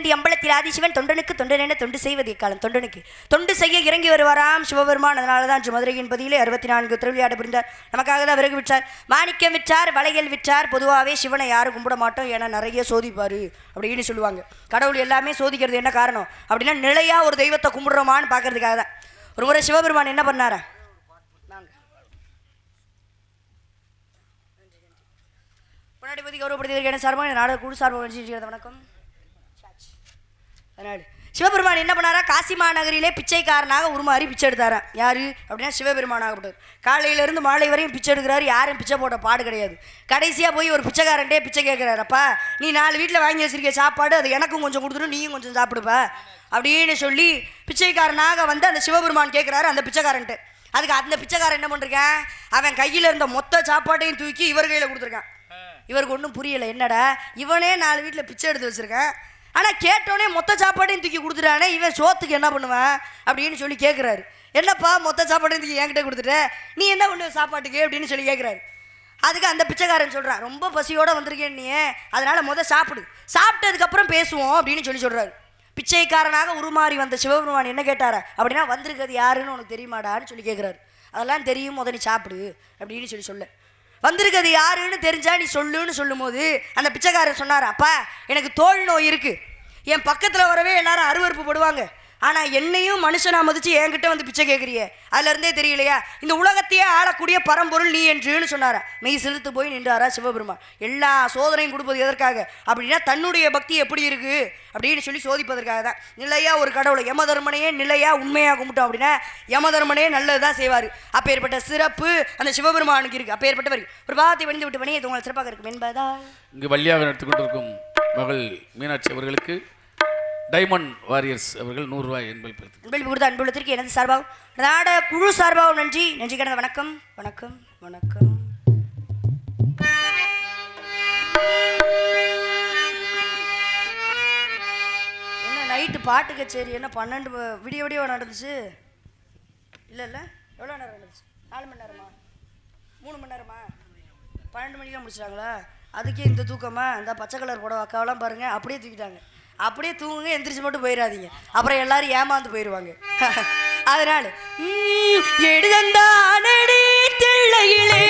வேண்டி அம்பலத்தில் ஆதிசிவன் தொண்டனுக்கு தொண்டனென தொண்டு செய்வது காலம். தொண்டனுக்கு தொண்டு செய்ய இறங்கி வருவாராம் சிவபெருமான். அதனால தான் மதுரையின் பதிலே 64 திருவிளையாட புரிந்தார். நமக்காக தான் விறகு விற்றார், மாணிக்கம் விற்றார், வளையல் விற்றார். பொதுவாகவே சிவனை யாரும் கும்பிட மாட்டோம், ஏன்னா நிறைய சோதிப்பார் அப்படின்னு சொல்லுவாங்க. கடவுள் எல்லாமே சோதிக்கிறது என்ன காரணம் அப்படின்னா, நிலையாக ஒரு தெய்வத்தை கும்பிடுறோமான்னு பார்க்கறதுக்காக தான். ஒரு முறை சிவபெருமான் என்ன பண்ணாரா, பொன்னாடிபதி கௌரவப்படுத்தி என்ன சார்பாக நாடு குழு சார்பாக வணக்கம். அதனால சிவபெருமான் என்ன பண்ணாரா, காசி மாநகரிலே பிச்சைக்காரனாக உருமாறி பிச்சை எடுத்தாரா. யாரு அப்படின்னா சிவபெருமானாகப்பட்டவர். காலையிலேருந்து மாலை வரையும் பிச்சை எடுக்கிறாரு, யாரும் பிச்சை போட்ட பாடு கிடையாது. கடைசியாக போய் ஒரு பிச்சைக்காரன்ட்டே பிச்சை கேட்குறாரப்பா, நீ 4 வீட்டில் வாங்கி வச்சிருக்க சாப்பாடு, அது எனக்கும் கொஞ்சம் கொடுத்துடும், நீயும் கொஞ்சம் சாப்பிடுப்பா அப்படின்னு சொல்லி பிச்சைக்காரனாக வந்து அந்த சிவபெருமான் கேட்குறாரு அந்த பிச்சைக்காரன்ட்டு. அதுக்கு அந்த பிச்சைக்காரன் என்ன பண்ணிருக்கேன், அவன் கையில் இருந்த மொத்த சாப்பாட்டையும் தூக்கி இவர் கையில் கொடுத்துருக்கான். இவருக்கு ஒன்றும் புரியலை, என்னடா இவனே 4 வீட்டில் பிச்சை எடுத்து வச்சுருக்கேன், ஆனால் கேட்டோடனே மொத்த சாப்பாட்டையும் தூக்கி கொடுத்துட்டானே, இவன் சோத்துக்கு என்ன பண்ணுவேன் அப்படின்னு சொல்லி கேட்குறாரு. என்னப்பா மொத்த சாப்பாட்டையும் தூக்கி என்கிட்ட கொடுத்துட்ட, நீ என்ன பண்ணுவ சாப்பாட்டுக்கு அப்படின்னு சொல்லி கேட்குறாரு. அதுக்கு அந்த பிச்சைக்காரன் சொல்கிறான், ரொம்ப பசியோடு வந்திருக்கேன் நீ, அதனால் சாப்பிடு, சாப்பிட்டதுக்கப்புறம் பேசுவோம் அப்படின்னு சொல்லி சொல்கிறாரு. பிச்சைக்காரனாக உருமாறி வந்த சிவபெருமான் என்ன கேட்டாரா அப்படின்னா, வந்திருக்கிறது யாருன்னு உனக்கு தெரியுமாடான்னு சொல்லி கேட்குறாரு. அதெல்லாம் தெரியும், நீ சாப்பிடு அப்படின்னு சொல்ல. வந்திருக்கிறது யாருன்னு தெரிஞ்சா நீ சொல்லுன்னு சொல்லும் போது அந்த பிச்சைக்காரர் சொன்னார், அப்பா எனக்கு தோல் நோய் இருக்குது, என் பக்கத்தில் வரவே எல்லாரும் அருவறுப்பு படுவாங்க, ஆனால் என்னையும் மனுஷனா மதிச்சு என்கிட்ட வந்து பிச்சை கேட்குறியே, அதுலேருந்தே தெரியலையா இந்த உலகத்தையே ஆளக்கூடிய பரம்பொருள் நீ என்றுன்னு சொன்னாரா. மெய் செலுத்து போய் நின்றாரா சிவபெருமான். எல்லா சோதனையும் கொடுப்பது எதற்காக அப்படின்னா, தன்னுடைய பக்தி எப்படி இருக்குது அப்படின்னு சொல்லி சோதிப்பதற்காக தான். நிலையாக ஒரு கடவுளை யமதர்மனையே நிலையாக உண்மையாக கும்பிட்டோம் அப்படின்னா யமதர்மனே நல்லது தான் செய்வார். அப்பேற்பட்ட சிறப்பு அந்த சிவபெருமானுக்கு இருக்குது. அப்பேற்பட்டவர் ஒரு பாகத்தை வணிந்து விட்டு பணி உங்களை சிறப்பாக இருக்கும் என்பதால் இங்கு வள்ளியாக எடுத்துக்கொண்டிருக்கும் மகள் மீனாட்சி அவர்களுக்கு டைமண்ட் வாரியர்ஸ் அவர்கள் 100 ரூபாய் என்பளிப்பு கொடுத்த அன்புள்ளத்திற்கு எனது சார்பாகவும் நாட குழு சார்பாகவும் நன்றி கிடந்த வணக்கம் வணக்கம் வணக்கம். என்ன நைட்டு பாட்டு கச்சேரி என்ன 12 விடிய நடந்துச்சு? இல்லை எவ்வளோ நேரம் நடந்துச்சு? 4 மணி நேரமா 3 மணி நேரமா 12 மணிக்கெலாம் முடிச்சிட்டாங்களா? அதுக்கே இந்த தூக்கமா? இந்த பச்சை கலர் புடவை அக்காவெல்லாம் பாருங்கள் அப்படியே தூக்கிட்டாங்க. அப்படியே தூங்குங்க, எந்திரிச்சு மட்டும் போயிடாதீங்க, அப்புறம் எல்லாரும் ஏமாந்து போயிடுவாங்க. அதனால எடுதந்தானடி திள்ளையிலே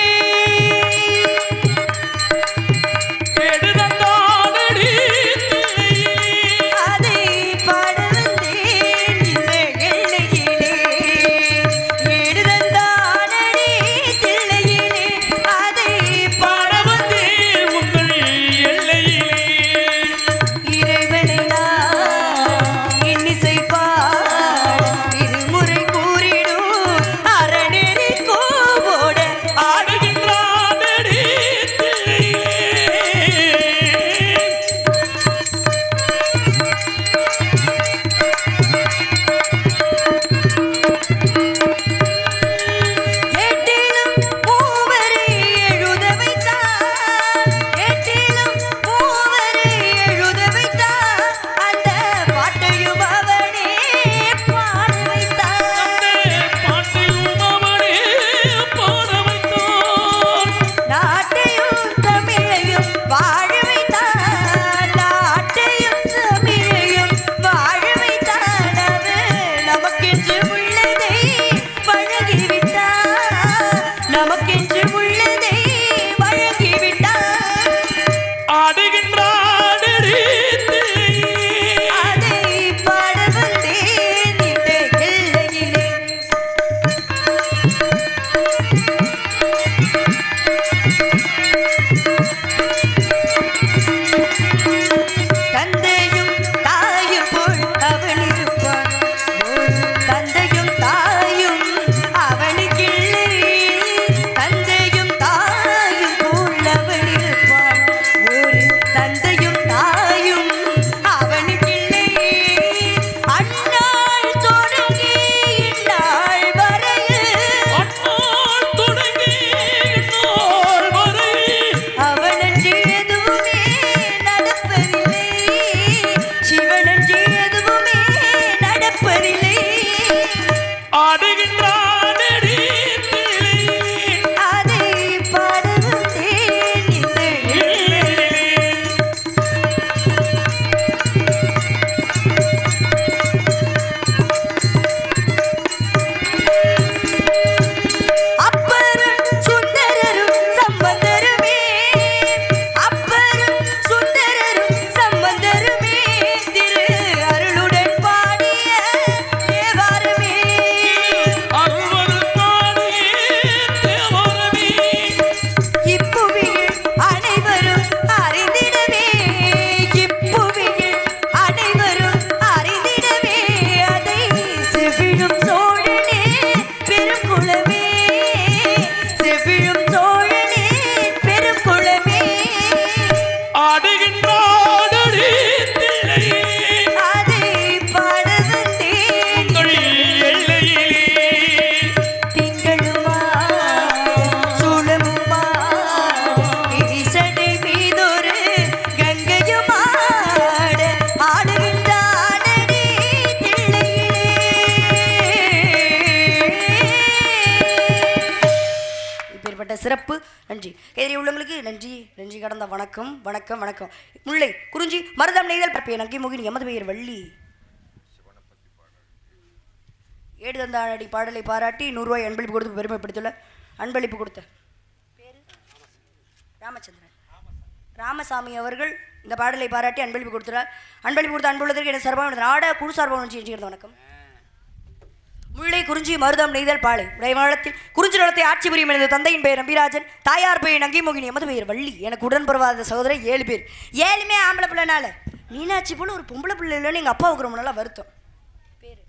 சிறப்பு. நன்றி. எதிரி உள்ளவங்களுக்கு நன்றி. நன்றி கடந்த வணக்கம் வணக்கம் வணக்கம். முல்லை குறிஞ்சி மருதம் நெய்தல் பரப்பிய நங்கை மோகினி எமது பெயர் வள்ளி. ஏடு தந்தாடி பாடலை பாராட்டி 100 ரூபாய் அன்பளிப்பு கொடுத்து பெருமைப்படுத்தல. அன்பளிப்பு கொடுத்த பேரு ராமச்சந்திரன் ராமசாமி அவர்கள் இந்த பாடலை பாராட்டி அன்பளிப்பு கொடுத்துறார். அன்பளிப்பு கொடுத்த அன்புள்ளதற்கு எனக்கு சார்பாக நாட குழு சார்பாக நன்றி. வணக்கம். முல்லை குறிஞ்சி மருதம் நெய்தல் பாலை உடைமாளத்தில் குறிஞ்சி நிலத்தை ஆட்சி புரியும் எனது தந்தையின் பெயர் நம்பிராஜன், தாயார் பெயர் நங்கை மோகினி, எமது பெயர் வள்ளி. எனக்கு உடன்படுவாத சகோதரர் 7 பேர். 7மே ஆம்பளை பிள்ளைனால மீனாட்சி போல ஒரு பொம்பளை பிள்ளை இல்லைன்னு எங்கள் அப்பாவுக்கு ரொம்ப நல்லா வருத்தம். பேர்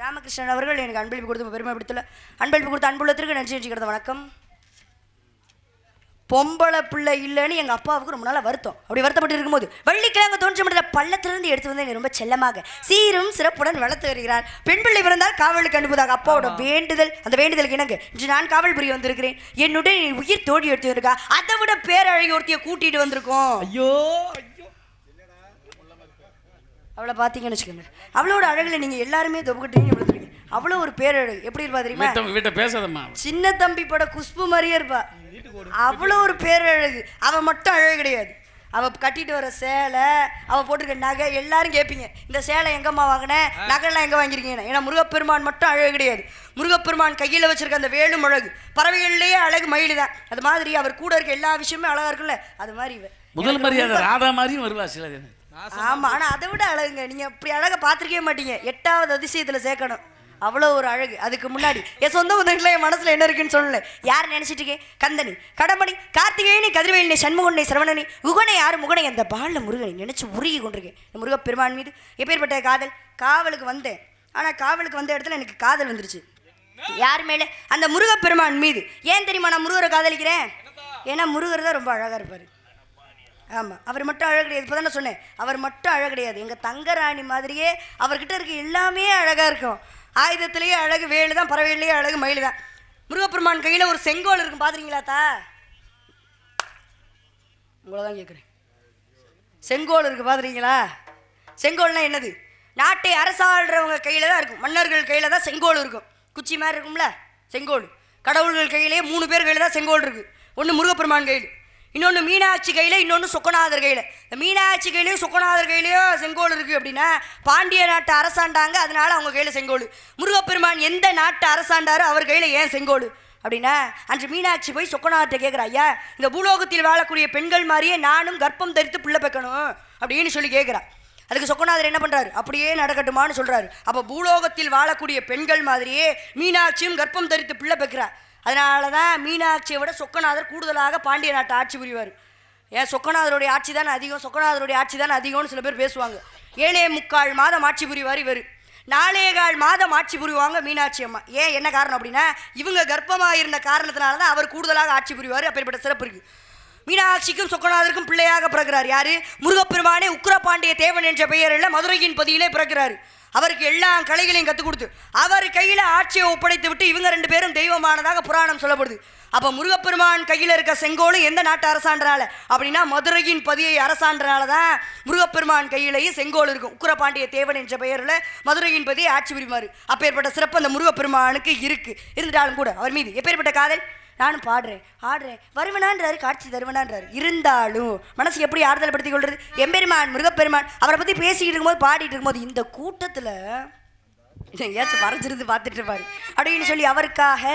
ராமகிருஷ்ணன் அவர்கள் எனக்கு அன்பளிப்பு கொடுத்து பெருமைப்படுத்தல. அன்பளிப்பு கொடுத்த அன்புள்ளத்திற்கு நன்றி கிடந்த வணக்கம். பொம்பளை பிள்ளை இல்லைன்னு எங்கள் அப்பாவுக்கு ரொம்ப நாளாக வருத்தம். அப்படி வருத்தப்பட்டு இருக்கும்போது வள்ளிக்கிழங்கு தோன்றி மட்டும் பள்ளத்திலிருந்து எடுத்து வந்து ரொம்ப செல்லமாக சீரும் சிறப்புடன் வளர்த்து வருகிறார். பெண் பிள்ளை பிறந்தால் காவலுக்கு அனுப்புவதாக அப்பாவோட வேண்டுதல். அந்த வேண்டுதலுக்கு இணங்க இன்று நான் காவல் புரிய வந்திருக்கிறேன். என்னுடைய உயிர் தோழி எடுத்து இருக்கா, அதை விட பேரழகி ஒருத்தைய கூட்டிட்டு வந்திருக்கோம். ஐயோ அவளை பார்த்தீங்கன்னு வச்சுக்கோங்க, அவளோட அழகுல நீங்க எல்லாருமே தொப்புக்கிட்டீங்க விழுந்துருக்கீங்க. அவ்வளோ ஒரு பேரழகு. எப்படி இருப்பா தெரியுமா? வீட்டை பேசாதம்மா. சின்ன தம்பி பட குஷ்பு மாதிரியே இருப்பா. அவ்வளோ ஒரு பேரழகு. அவள் மட்டும் அழகு கிடையாது. அவள் கட்டிட்டு வர சேலை, அவள் போட்டிருக்க நகை, எல்லாரும் கேட்பீங்க இந்த சேலை எங்கம்மா வாங்கினேன், நகைலாம் எங்கே வாங்கியிருக்கீங்க. ஏன்னா முருகப்பெருமான் மட்டும் அழகு கிடையாது. முருகப்பெருமான் கையில் வச்சிருக்க அந்த வேலும் அழகு, பறவைகள்லேயே அழகு மயில் தான். அது மாதிரி அவர் கூட இருக்க எல்லா விஷயமே அழகா இருக்குல்ல, அது மாதிரி இவ முதல் மரியாதை ராதா மாதிரியும் வருவா சில. ஆமா, ஆனால் அதை விட அழகுங்க. நீங்கள் இப்படி அழகை பார்த்துருக்கவே மாட்டீங்க. 8வது அதிசயத்தில் சேர்க்கணும். அவ்வளோ ஒரு அழகு. அதுக்கு முன்னாடி என் சொந்த உதவிகளை என் மனசில் என்ன இருக்குன்னு சொல்லலை. யார் நினச்சிட்டு இருக்கேன்? கந்தனி, கடமணி, கார்த்திகேயனி, கதிர்வேலினி, சண்முகனை, சரவணனி, குகனை, யார் முகனை, அந்த பாலில் முருகனை நினச்சி உருகி கொண்டிருக்கேன். இந்த முருகப்பெருமான் மீது எப்பேற்பட்ட காதல். காவலுக்கு வந்தேன், ஆனால் காவலுக்கு வந்த இடத்துல எனக்கு காதல் வந்துருச்சு. யார் மேலே? அந்த முருகப்பெருமான் மீது. ஏன் தெரியுமா நான் முருகரை காதலிக்கிறேன்? ஏன்னா முருகர் தான் ரொம்ப அழகாக இருப்பார். ஆமாம், அவர் மட்டும் அழகு கிடையாது. இப்போ தானே சொன்னேன், அவர் மட்டும் அழகு கிடையாது. எங்கள் தங்கராணி மாதிரியே அவர்கிட்ட இருக்க எல்லாமே அழகாக இருக்கும். ஆயுதத்திலேயே அழகு வேலு தான், பறவையிலேயே அழகு மயில் தான். முருகப்பெருமான் கையில் ஒரு செங்கோல் இருக்கும், பார்த்துறீங்களா தா? உங்களை தான் கேட்குறேன். செங்கோல் இருக்குது, பார்த்துறீங்களா? செங்கோல்னா என்னது? நாட்டை அரசாள்றவங்க கையில் தான் இருக்கும். மன்னர்கள் கையில் தான் செங்கோல் இருக்கும். குச்சி மாதிரி இருக்கும்ல செங்கோல். கடவுள்கள் கையிலே 3 பேர் கையில் தான் செங்கோல் இருக்குது. ஒன்று முருகப்பெருமான் கையில், இன்னொன்று மீனாட்சி கையில், இன்னொன்று சொக்கநாதர் கையில். இந்த மீனாட்சி கையிலையும் சொக்கநாதர் கையிலையோ செங்கோல் இருக்குது அப்படின்னா பாண்டிய நாட்டை அரசாண்டாங்க, அதனால அவங்க கையில் செங்கோல். முருகப்பெருமான் எந்த நாட்டை அரசாண்டாரோ அவர் கையில் ஏன் செங்கோல் அப்படின்னா, அன்று மீனாட்சி போய் சொக்கநாதர்கிட்ட கேட்குறா, ஐயா இந்த பூலோகத்தில் வாழக்கூடிய பெண்கள் மாதிரியே நானும் கர்ப்பம் தரித்து பிள்ளை பெக்கணும் அப்படின்னு சொல்லி கேட்குறா. அதுக்கு சொக்கநாதர் என்ன பண்ணுறாரு? அப்படியே நடக்கட்டுமான்னு சொல்கிறாரு. அப்போ பூலோகத்தில் வாழக்கூடிய பெண்கள் மாதிரியே மீனாட்சியும் கர்ப்பம் தரித்து பிள்ளை பெக்கிறா. அதனால தான் மீனாட்சியை விட சொக்கநாதர் கூடுதலாக பாண்டிய நாட்டை ஆட்சி புரிவார். ஏன் சொக்கநாதருடைய ஆட்சி தானே அதிகம், சொக்கநாதருடைய ஆட்சி தானே அதிகம்னு சில பேர் பேசுவாங்க. 7.25 மாதம் ஆட்சி புரிவார் இவர். 4.25 மாதம் ஆட்சி புரிவாங்க மீனாட்சி அம்மா. ஏன் என்ன காரணம் அப்படின்னா, இவங்க கர்ப்பமாக இருந்த காரணத்தினால தான் அவர் கூடுதலாக ஆட்சி புரிவார். அப்பேற்பட்ட சிறப்பு இருக்குது. மீனாட்சிக்கும் சொக்கநாதருக்கும் பிள்ளையாக பிறக்கிறார் யாரு? முருகப்பெருமானே உக்கிரபாண்டிய தேவன் என்ற பெயரில் மதுரையின் பதியிலே பிறக்கிறார். அவருக்கு எல்லா கலைகளையும் கற்றுக் கொடுத்து அவர் கையில் ஆட்சியை ஒப்படைத்து விட்டு இவங்க 2 பேரும் தெய்வமானதாக புராணம் சொல்லப்படுது. அப்போ முருகப்பெருமான் கையில் இருக்க செங்கோலும் எந்த நாட்டு அரசாண்டனால அப்படின்னா மதுரையின் பதியை அரசாண்டனால தான் முருகப்பெருமான் கையிலேயே செங்கோல் இருக்கும். உக்கிரபாண்டிய தேவன் என்ற பெயரில் மதுரையின் பதியை ஆட்சி புரிவார். அப்பேற்பட்ட சிறப்பு அந்த முருகப்பெருமானுக்கு இருந்துட்டாலும் கூட அவர் மீது எப்பேற்பட்ட காதல். நானும் பாடுறேன், ஆடுறேன், வருவனான்றாரு, காட்சி தருவனான்றாரு. இருந்தாலும் மனசு எப்படி ஆறுதல் படுத்திக் கொள்றது? எம்பெருமான் முருகப்பெருமான் அவரை பற்றி பேசிக்கிட்டு இருக்கும்போது பாடிட்டு இருக்கும்போது இந்த கூட்டத்தில் ஏதாச்சும் மறைஞ்சிருந்து பார்த்துட்டு இருப்பாரு அப்படின்னு சொல்லி அவருக்காக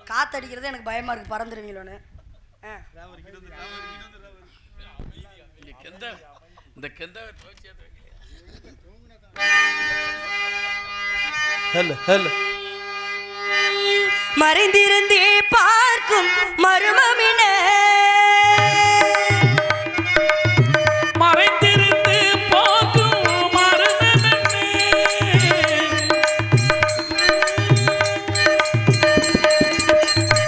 காத்தடிக்கிறது எனக்கு பயமா இருக்கு, பறந்துருவீங்களோன்னு. மறைந்திருந்தே பார்க்கும் மர்மமின மறைந்திருந்து போகும் மர்மமின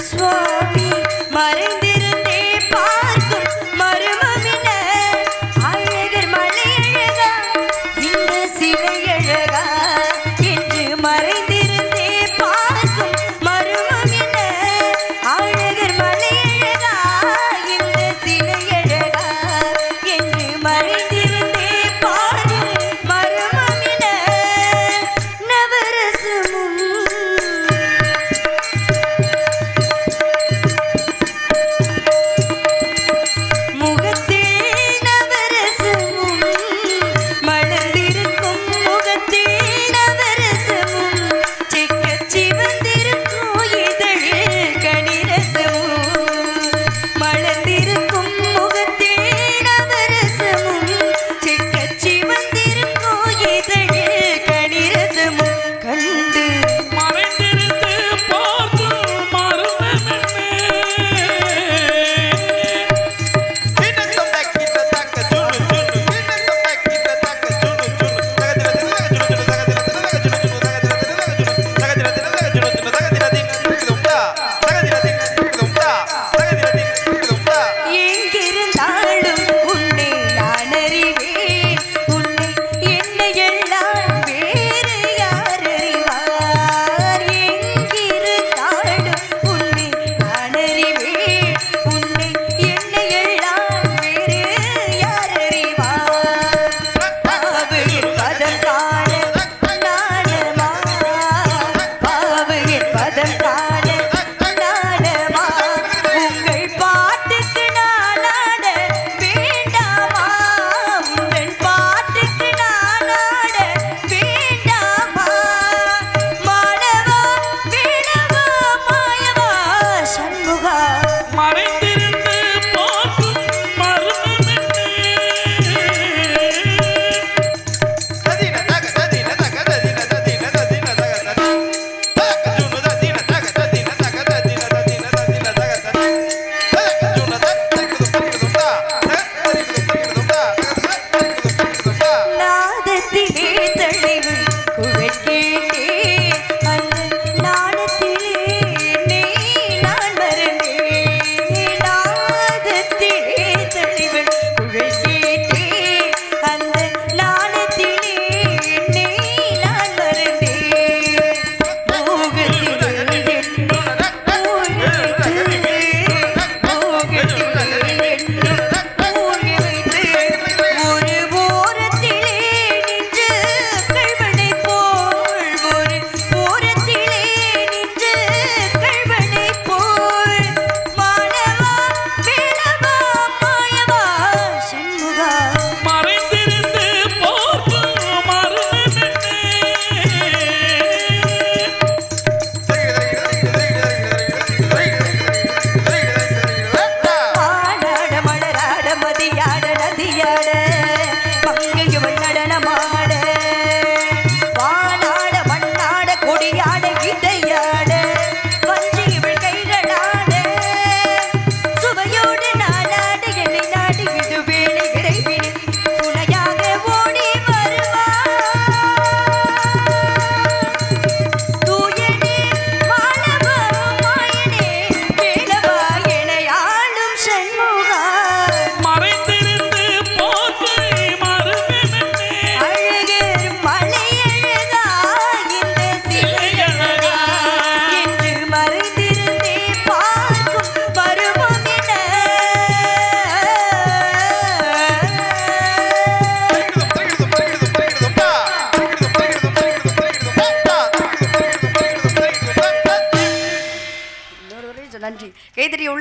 சுவாமி மறைந்திருந்தே பார்க்கும் மர்மமின அழகர் மலையழகா இந்த சிலையழகா என்று மறைந்திருந்தே பார்க்கும் மர்மமின அழகர் மலையழகா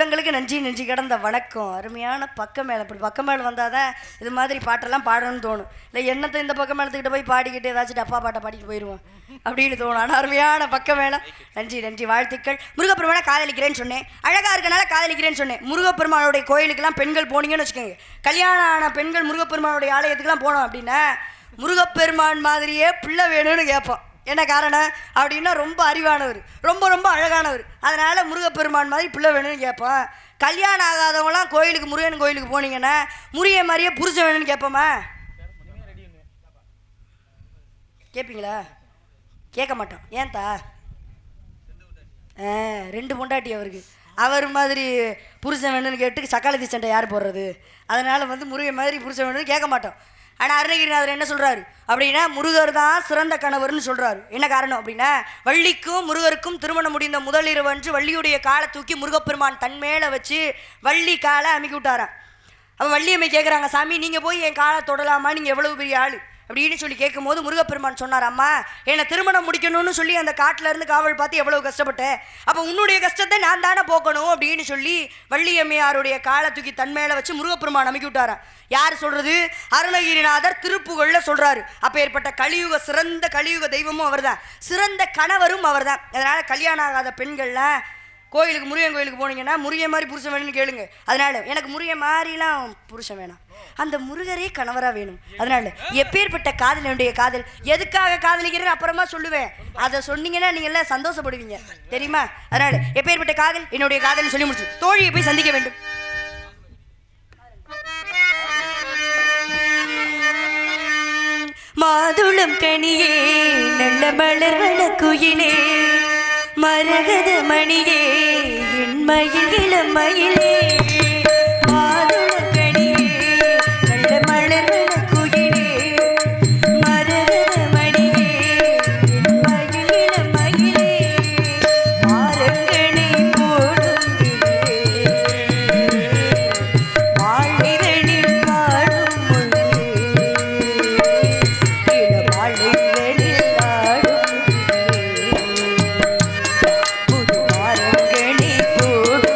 உள்ளங்களுக்கு நன்றி நன்றி கடந்த வணக்கம். அருமையான பக்கம் மேலே, இப்படி பக்கம் மேலே வந்தால் தான் இது மாதிரி பாட்டெல்லாம் பாடணும்னு தோணும். இல்லை என்னத்தை இந்த பக்கம் மேலத்துக்கிட்ட போய் பாடிக்கிட்டு ஏதாச்சும் அப்பா பாட்டை பாடிட்டு போயிடுவோம் அப்படின்னு தோணும். ஆனால் அருமையான பக்கம் மேலே நன்றி நன்றி வாழ்த்துக்கள். முருகப்பெருமானை காதலிக்கிறேன்னு சொன்னேன், அழகாக இருக்கனால காதலிக்கிறேன்னு சொன்னேன். முருகப்பெருமானுடைய கோயிலுக்கெல்லாம் பெண்கள் போனீங்கன்னு வச்சுக்கோங்க, கல்யாணம் ஆன பெண்கள் முருகப்பெருமானுடைய ஆலயத்துக்கெல்லாம் போனோம் அப்படின்னா முருகப்பெருமான் மாதிரியே பிள்ளை வேணும்னு கேட்போம். என்ன காரணம் அப்படின்னா ரொம்ப அறிவானவர், ரொம்ப ரொம்ப அழகானவர், அதனால் முருகப்பெருமான் மாதிரி பிள்ளை வேணும்னு கேட்போம். கல்யாணம் ஆகாதவங்களாம் கோயிலுக்கு, முருகன் கோயிலுக்கு போனீங்கன்னா முருகன் மாதிரியே புருஷன் வேணும்னு கேட்போமா? கேட்பீங்களா? கேட்க மாட்டோம். ஏன்தா? 2 பொண்டாட்டி அவருக்கு, அவர் மாதிரி புருஷன் வேணும்னு கேட்டு சக்காலத்தி சண்டை யார் போடுறது? அதனால் முருகன் மாதிரி புருஷன் வேணும்னு கேட்க மாட்டோம். ஆனால் அருணகிரிநாதர் என்ன சொல்கிறாரு அப்படின்னா, முருகர் தான் சிறந்த கணவர்னு சொல்கிறாரு. என்ன காரணம் அப்படின்னா, வள்ளிக்கும் முருகருக்கும் திருமணம் முடிந்த முதலிரவு அன்று வள்ளியுடைய காலை தூக்கி முருகப்பெருமான் தன் மேலே வச்சு வள்ளி காலை அமுக்கி விட்டாராம். அப்போ வள்ளியம்மை கேட்குறாங்க, சாமி நீங்கள் போய் என் காலை தொடலாமா, நீங்கள் எவ்வளவு பெரிய ஆள் அப்படின்னு சொல்லி கேட்கும்போது முருகப்பெருமான் சொன்னார், அம்மா என்னை திருமணம் முடிக்கணும்னு சொல்லி அந்த காட்டில் இருந்து காவல் பார்த்து எவ்வளவு கஷ்டப்பட்டேன், அப்போ உன்னுடைய கஷ்டத்தை நான் தானே போக்கணும் அப்படின்னு சொல்லி வள்ளியம்மையாருடைய காலை தூக்கி தன் மேலே வச்சு முருகப்பெருமான் அமுக்கி விட்டாராம். யார் சொல்றது? அருணகிரிநாதர் திருப்புகழ்ல சொல்றாரு. அப்போ ஏற்பட்ட கலியுக சிறந்த கலியுக தெய்வமும் அவர் தான், சிறந்த கணவரும் அவர் தான். அதனால கல்யாணம் ஆகாத பெண்கள்லாம் கோயிலுக்கு, முருகன் கோயிலுக்கு போனீங்கன்னா முருகன் மாதிரி புருஷன் வேணும்னு கேளுங்க. அதனால எனக்கு முருகன் மாதிரிலாம் புருஷன் வேணாம், அந்த முருகரே கணவராக வேணும். அதனால எப்பேற்பட்ட காதல் என்னுடைய காதல், எதுக்காக காதலிக்கிறேன்னு அப்புறமா சொல்லுவேன், அதை சொன்னீங்கன்னா நீங்க எல்லாம் சந்தோஷப்படுவீங்க தெரியுமா? அதனால எப்பேற்பட்ட காதல் என்னுடைய காதல்னு சொல்லி முடிச்சு தோழியை போய் சந்திக்க வேண்டும். மாதுளம் கனியே நல்ல மலர்வன குயிலே, மரகத மணியே என் மயில் இளமயிலே, மாதுளம் கனியே நல்ல மலர்வன குயிலே, மரகத மணியே என் மயில் இளமயிலே, மாரங்கனை போடும் மாளிரனில் பாடும் மொழியே, இளமாளிரனில் பாடும் புது மாரங்கனை போடும்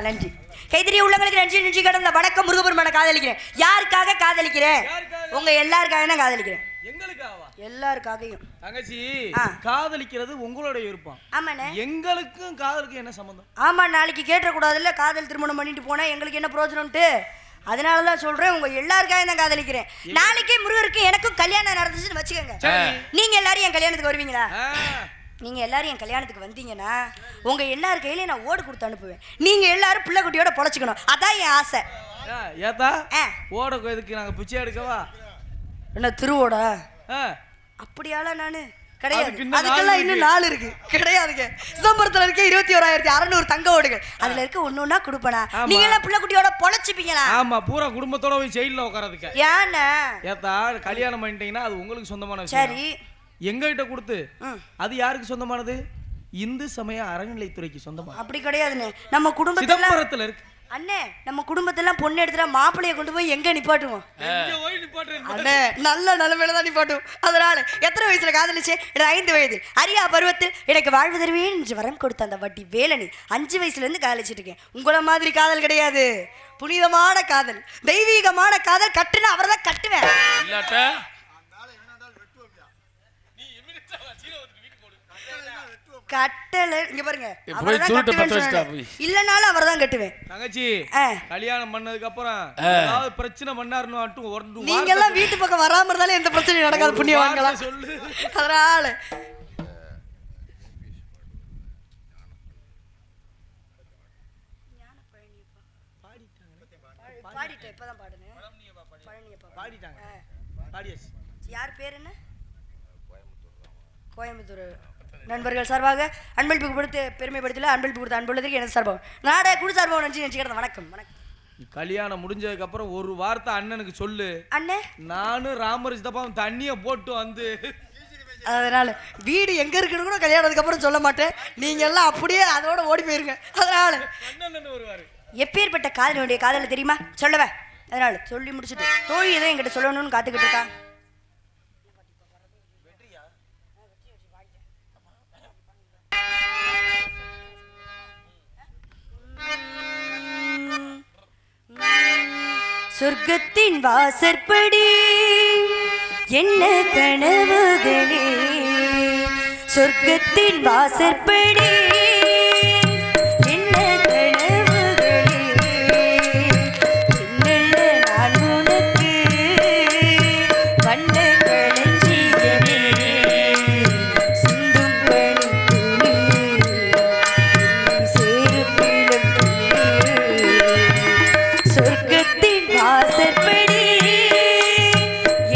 நன்றி. கைத்தறிய உள்ளங்களுக்கு நன்றி. நன்றி கடந்த வணக்கம். முருகபெருமான காதலிக்கிறேன். யாருக்காக காதலிக்கிறேன்? உங்க எல்லாருக்காக தான் காதலிக்கிறேன். எங்களுக்காவா? எல்லாருக்காகவும். தங்கச்சி, காதலிக்கிறது உங்களுடைய விருப்பம். ஆமாண்ணே. எங்களுக்கும் காதலுக்கு என்ன சம்பந்தம்? ஆமா, நாளைக்கு கேட்டக்கூடாதுல்ல, காதல் திருமணம் பண்ணிட்டு போனா எங்களுக்கு என்ன பிரயோஜனம்ட்டு. அதனாலதான் சொல்றேன், உங்க எல்லாருக்காக தான் காதலிக்கிறேன். நாளைக்கே முருகருக்கு எனக்கும் கல்யாணம் நடந்துச்சுன்னு வச்சுக்கோங்க. நீங்க எல்லாரும் என் கல்யாணத்துக்கு வருவீங்களா? நீங்க எல்லாரும் என் கல்யாணத்துக்கு வந்தீங்கன்னா உங்க எல்லார் கையிலயும் நான் ஓடு கொடுத்து அனுப்புவேன். நீங்க எல்லாரும் பிள்ளை குட்டியோட பொழைச்சிக்கணும். அதான் என் ஆசை. ஏத்தா ஓட இதுக்கு நாங்க பிச்சை எடுக்கவா? என்ன திருவோடா? அப்படியால நானு கிடையாது. அதுக்கெல்லாம் இன்னும் 4 இருக்கு. கிடையாதுங்க. சிதம்பரத்துல இருக்க 21,600 தங்க ஓடுகள். அதுல இருக்க ஒன்னொன்னா கொடுப்பனா. நீங்க எல்லாம் பிள்ளை குட்டியோட பொழைச்சிப்பீங்களா? ஆமா, பூரா குடும்பத்தோட போய் ஜெயில உட்காரதுக்கு. ஏன்னா ஏத்தா கல்யாணம் பண்ணிட்டீங்கன்னா அது உங்களுக்கு சொந்தமான விஷயம். சரி, எங்ககிட்ட கொடுத்து அது யாருக்கு சொந்தமானது? இந்து சமய அறநிலைத்துறைக்கு சொந்தமா? அப்படி கிடையாதுண்ணே. நம்ம குடும்பத்துல சிதம்பரத்துல இருக்கு அண்ணே. நம்ம குடும்பத்தெல்லாம் பொண்ணு எடுத்துட்டா மாப்பிள்ளைய கொண்டு போய் எங்க நிப்பாட்டுவோம்? அண்ணே, நல்ல நிலைமையில தான் நிப்பாட்டுவோம். அதனால எத்தனை வயசுல காதலிச்சு? 5 வயதில் அரியா பருவத்தில் எனக்கு வாழ்வு தருவேன் என்று வரம் கொடுத்த அந்த வட்டி வேலனி 5 வயசுல இருந்து காதலிச்சுட்டு இருக்கேன். உங்களை மாதிரி காதல் கிடையாது. புனிதமான காதல், தெய்வீகமான காதல். கட்டுனா அவரை தான் கட்டுவேன். கட்டல இங்க பாருங்க, இல்லனாலும் அவரை தான் கட்டுவேன். தங்கச்சி, கல்யாணம் பண்ணதுக்கு அப்புறம் ஏதாவது பிரச்சனை பண்ணாருன்னு நீங்க எல்லாம் வீட்டு பக்கம் வராம இருந்தாலும் எந்த பிரச்சனையும் நடக்காது. புண்ணியவான்களா சொல்லு. அதனால பாடிட்டேன். இப்பதான் பாடுனேன். பாடிட்டாங்க. யார் பேர் என்ன? கோயம்புத்தூர் நண்பர்கள் சார்பாக அன்பளிப்பு கொடுத்து பெருமைப்படுத்தல, அன்பளிப்பு கொடுத்த அன்புள்ளதுக்கு எனது சார்பாக நாடே குழு சார்பாக நன்றி. நன்றி கிடந்த வணக்கம். வணக்கம். கல்யாணம் முடிஞ்சதுக்கு அப்புறம் ஒரு வார்த்தை அண்ணனுக்கு சொல்லு. அண்ணே, நானும் ராமர் சித்தப்பாவும் தண்ணியை போட்டு வந்து. அதனால வீடு எங்க இருக்குன்னு கூட கல்யாணத்துக்கு அப்புறம் சொல்ல மாட்டேன். நீங்க எல்லாம் அப்படியே அதோட ஓடி போயிருங்க. அதனால எப்பேற்பட்ட காதலுடைய காதல தெரியுமா சொல்லவ. அதனால சொல்லி முடிச்சுட்டு தோழி எதை என்கிட்ட சொல்லணும்னு காத்துக்கிட்டு இருக்கா. சொர்க்கத்தின் வாசற்படி என்ன கனவுகளே, சொர்க்கத்தின் வாசற்படி என்ன கனவுகளே, என்னென்ன நான் உனக்கு வண்ண களஞ்சியமே, சிந்தும் பனித்துளி சேரும் இளம் துளி, சொர்க்கத்தின் வாசற்படி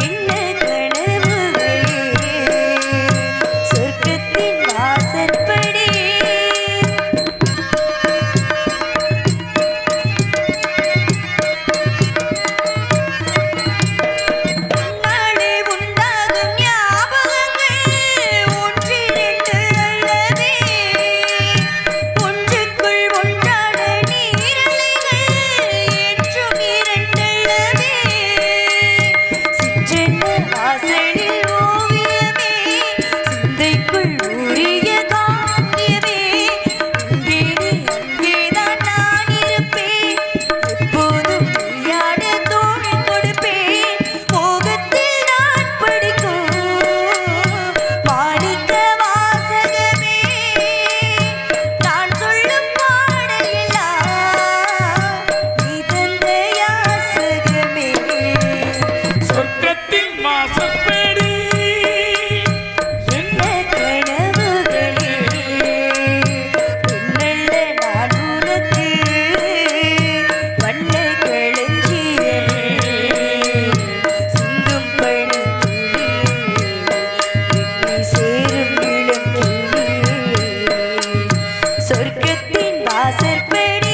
என்ன கனவுகளே, சொர்க்கத்தின் வாசற்படி. நாளே உண்டாகும் ஞாபகங்கள் ஒன்றிரண்டு அல்லவே, ஒன்றுக்குள் ஒன்றான நீரலைகள் என்றும் இரண்டல்லவே, சிற்றென்ன வாசலில் ஓவியமே, சிந்தைக்குள் ஊறிய காவியமே, இங்கே அங்கேதான் நான் இருப்பேன், எப்போதும் நீயாட தோள் கொடுப்பேன், மோகத்தில் நான் படிக்கும் மாணிக்க வாசகமே, நான் சொல்லும் பாடல் எல்லாம் நீ தந்த யாசகமே, சொர்க்கத்தின் வாசற்படி என்ன கனவுகளே, என்னல்ல நான் உனக்கு வண்ண களஞ்சியமே, சிந்தும் பனித்துளி என்னை சேரும் இளம் துளி, சொர்க்கத்தின் வாசற்படி.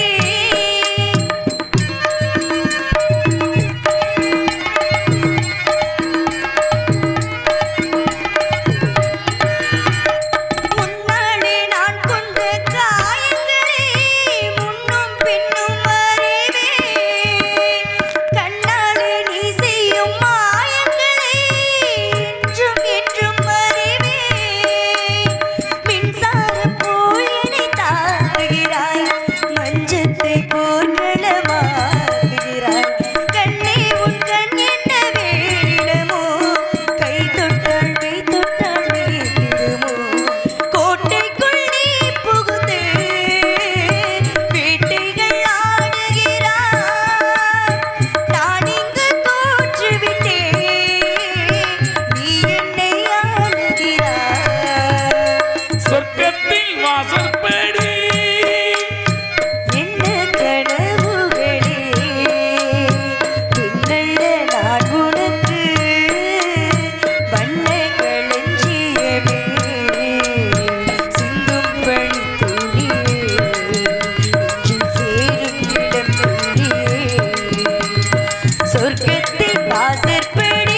வாசற்படி